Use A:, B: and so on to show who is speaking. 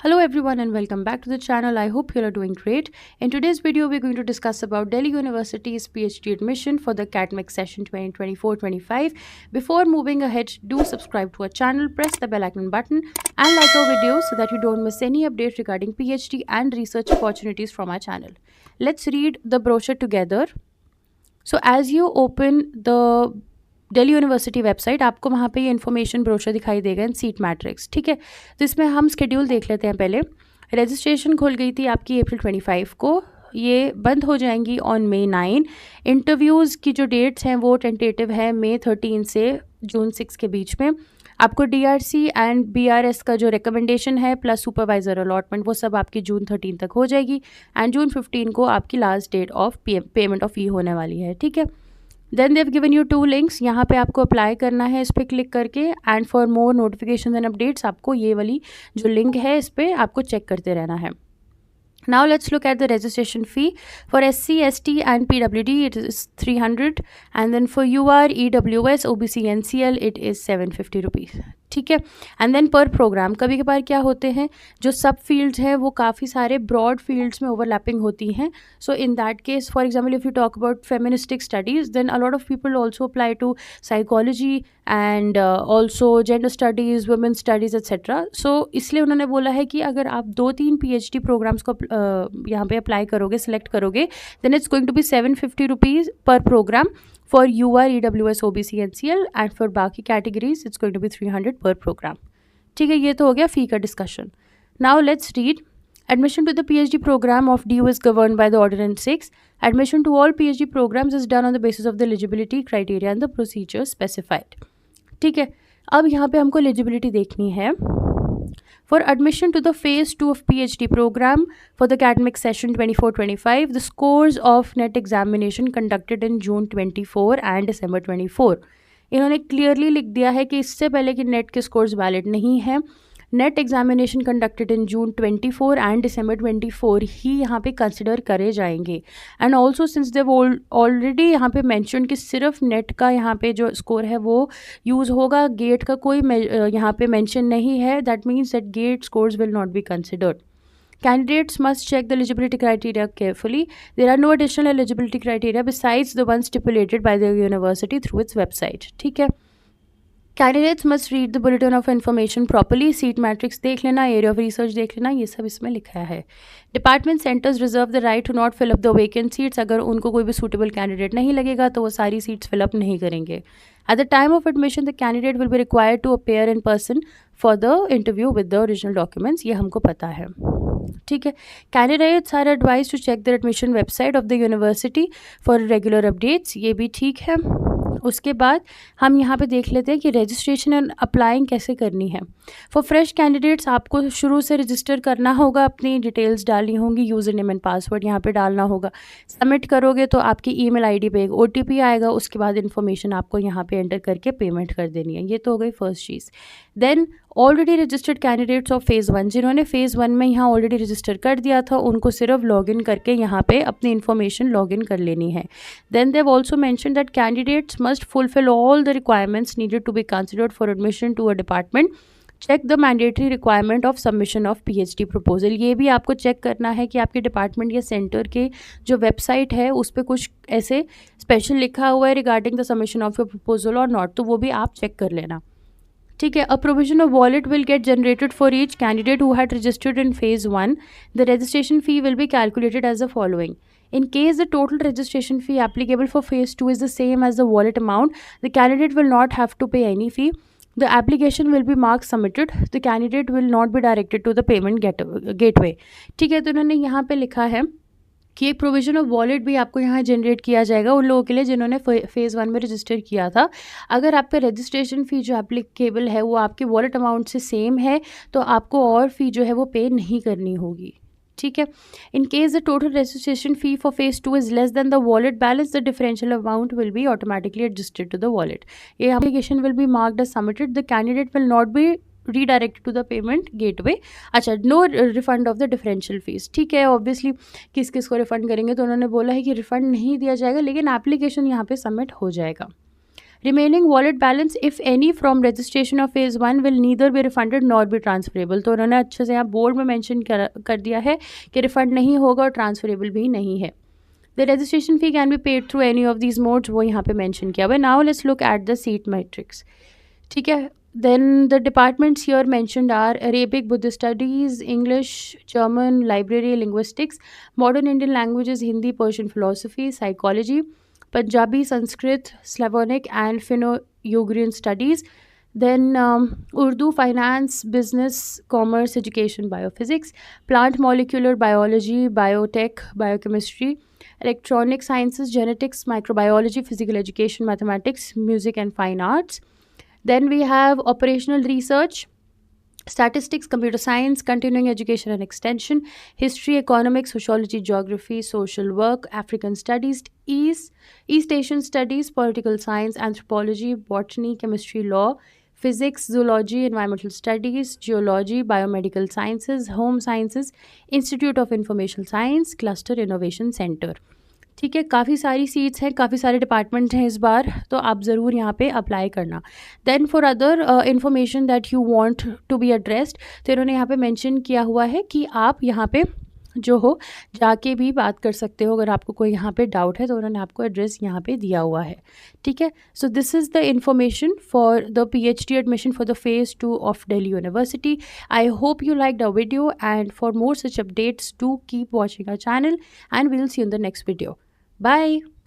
A: Hello everyone and welcome back to the channel. I hope you are doing great. In today's video, we're going to discuss about Delhi University's PhD admission for the academic session 2024-25. Before moving ahead, do subscribe to our channel, press the bell icon button and like our videos so that you don't miss any update regarding PhD and research opportunities from our channel. Let's read the brochure together. So as you open the Delhi university website आपको वहाँ पे ये information brochure दिखाई देगा इन seat matrix, ठीक है। तो इसमें हम स्केड्यूल देख लेते हैं। पहले रजिस्ट्रेशन खुल गई थी आपकी अप्रैल 25 को, ये बंद हो जाएंगी ऑन May 9। इंटरव्यूज़ की जो डेट्स हैं वो टेंटेटिव है May 13 से June 6 के बीच में। आपको DRC एंड BRS का जो रिकमेंडेशन है प्लस सुपरवाइज़र अलॉटमेंट वो सब आपकी June 13 तक हो जाएगी एंड June 15 को आपकी last date of payment of fee होने वाली है, ठीक है। Then they've given you 2 links, यहाँ पे आपको अप्लाई करना है इस पर क्लिक करके and for more notification and updates आपको ये वाली जो लिंक है इस पर आपको चेक करते रहना है। Now let's look at the registration fee. For SC, ST and PWD it is 300 and then for UR, EWS, OBC, NCL it is 750 rupees, ठीक है। एंड देन पर प्रोग्राम कभी कभार क्या होते हैं जो सब फील्ड्स हैं वो काफ़ी सारे ब्रॉड फील्ड्स में ओवरलैपिंग होती हैं। So in that case for example if you talk about feministic studies then a lot of people also apply to psychology and also gender studies, women studies etcetera. So इसलिए उन्होंने बोला है कि अगर आप 2-3 PhD प्रोग्राम्स को यहाँ पे अप्लाई करोगे, सिलेक्ट करोगे, then it's going to be 750 rupees पर programme for UR, EWS, OBC, NCL and for बाकी categories it's going to be 300 per program, ठीक है। ये तो हो गया फ़ी का discussion. Now let's read. Admission to the PhD program of DU is governed by the Ordinance 6. Admission to all PhD programs is done on the basis of the eligibility criteria and the procedures specified, ठीक है। अब यहाँ पे हमको eligibility देखनी है। For admission to the phase 2 of PhD program for the academic session 24-25, the scores of NET examination conducted in June 24 and December 24. इन्होंने clearly लिख दिया है कि इससे पहले कि नेट के स्कोर्स वैलिड नहीं है। NET examination conducted in June 24 and December 24 ही यहाँ पे कंसिडर करे जाएंगे। And also since they already यहाँ पे मेंशन कि सिर्फ नेट का यहाँ पे जो स्कोर है वो यूज़ होगा, गेट का कोई यहाँ पे मेंशन नहीं है, that means that get scores will not be considered. Candidates must check the eligibility criteria carefully. There are no additional eligibility criteria besides the ones stipulated by the university through its website, ठीक है। Candidates must read the bulletin of information properly. Seat matrix देख लेना, area of research देख लेना, ये सब इसमें लिखा है। Department centers reserve the right to not fill up the vacant seats. अगर उनको कोई भी suitable candidate नहीं लगेगा तो वो सारी seats fill up नहीं करेंगे। At the time of admission, the candidate will be required to appear in person for the interview with the original documents. ये हमको पता है, ठीक है। Candidates are advised to check the admission website of the university for regular updates. ये भी ठीक है। उसके बाद हम यहाँ पे देख लेते हैं कि रजिस्ट्रेशन एंड अप्लाइंग कैसे करनी है। फॉर फ्रेश कैंडिडेट्स आपको शुरू से रजिस्टर करना होगा, अपनी डिटेल्स डालनी होंगी, यूज़र नेम एंड पासवर्ड यहाँ पे डालना होगा। सबमिट करोगे तो आपकी ईमेल आईडी पे एक OTP आएगा, उसके बाद इन्फॉर्मेशन आपको यहाँ पे एंटर करके पेमेंट कर देनी है। ये तो हो गई फर्स्ट चीज़। Then already registered candidates of phase 1 जिन्होंने फेज़ 1 में यहाँ ऑलरेडी रजिस्टर कर दिया था उनको सिर्फ लॉगिन करके यहाँ पे अपनी इन्फॉर्मेशन लॉगिन कर लेनी है। Then they also mention that candidates must fulfil all the requirements needed to be considered for admission to a department. Check the mandatory requirement of submission of PhD proposal. ये भी आपको check करना है कि आपके डिपार्टमेंट या centre के जो वेबसाइट है उस पर कुछ ऐसे स्पेशल लिखा हुआ है regarding the submission of your proposal और नॉट, तो वो भी आप चेक कर लेना, ठीक है। A provision of wallet will get generated for each candidate who had registered in phase 1। The registration fee will be calculated as the following. In case the total registration fee applicable for phase 2 is the same as the wallet amount, the candidate will not have to pay any fee. The application will be marked submitted. The candidate will not be directed to the payment gateway. ठीक है, तो उन्होंने यहाँ पे लिखा है कि एक प्रोविजन ऑफ वॉलेट भी आपको यहाँ जनरेट किया जाएगा उन लोगों के लिए जिन्होंने फेज़ 1 में रजिस्टर किया था। अगर आपका रजिस्ट्रेशन फ़ी जो एप्लीकेबल है वो आपके वॉलेट अमाउंट से सेम है तो आपको और फ़ी जो है वो पे नहीं करनी होगी, ठीक है। In case the total registration fee for phase 2 is less than the wallet balance the differential amount will be automatically adjusted to the wallet. ये application will be marked as submitted. The candidate will not be redirected to the payment gateway. अच्छा, no refund of the differential fees, ठीक है। Obviously किस किस को refund करेंगे तो उन्होंने बोला है कि रिफंड नहीं दिया जाएगा लेकिन एप्लीकेशन यहाँ पे सबमिट हो जाएगा। Remaining wallet balance if any from registration of phase 1 will neither be refunded nor be transferable. तो उन्होंने अच्छे से यहाँ बोर्ड में मेंशन कर दिया है कि रिफंड नहीं होगा और ट्रांसफरेबल भी नहीं है। The registration fee can be paid through any of these modes, वो यहाँ पे मेंशन किया हुआ है। Now let's look at the seat matrix. ठीक है, then the departments here mentioned are Arabic, Buddhist studies, English, German, library, linguistics, modern Indian languages, Hindi, Persian philosophy, psychology, Punjabi, Sanskrit, Slavonic and Finno-Ugrian studies, then Urdu, finance, business, commerce, education, biophysics, plant molecular biology, biotech, biochemistry, electronic sciences, genetics, microbiology, physical education, mathematics, music and fine arts. Then we have operational research, statistics, computer science, continuing education and extension, history, economics, sociology, geography, social work, African studies, East Asian studies, political science, anthropology, botany, chemistry, law, physics, zoology, environmental studies, geology, biomedical sciences, home sciences, Institute of Information Science, Cluster Innovation Center. ठीक है, काफ़ी सारी seats हैं, काफ़ी सारे department हैं इस बार, तो आप ज़रूर यहाँ पे अप्लाई करना। Then for other information that you want to be addressed, तो इन्होंने यहाँ पे मेंशन किया हुआ है कि आप यहाँ पे जो हो जाके भी बात कर सकते हो, अगर आपको कोई यहाँ पे डाउट है तो उन्होंने आपको एड्रेस यहाँ पे दिया हुआ है। ठीक है, so this is the information for the PhD admission for the phase 2 of Delhi University. I hope you liked our video, and for more such updates do keep watching our channel, and we'll see you in the next video. Bye.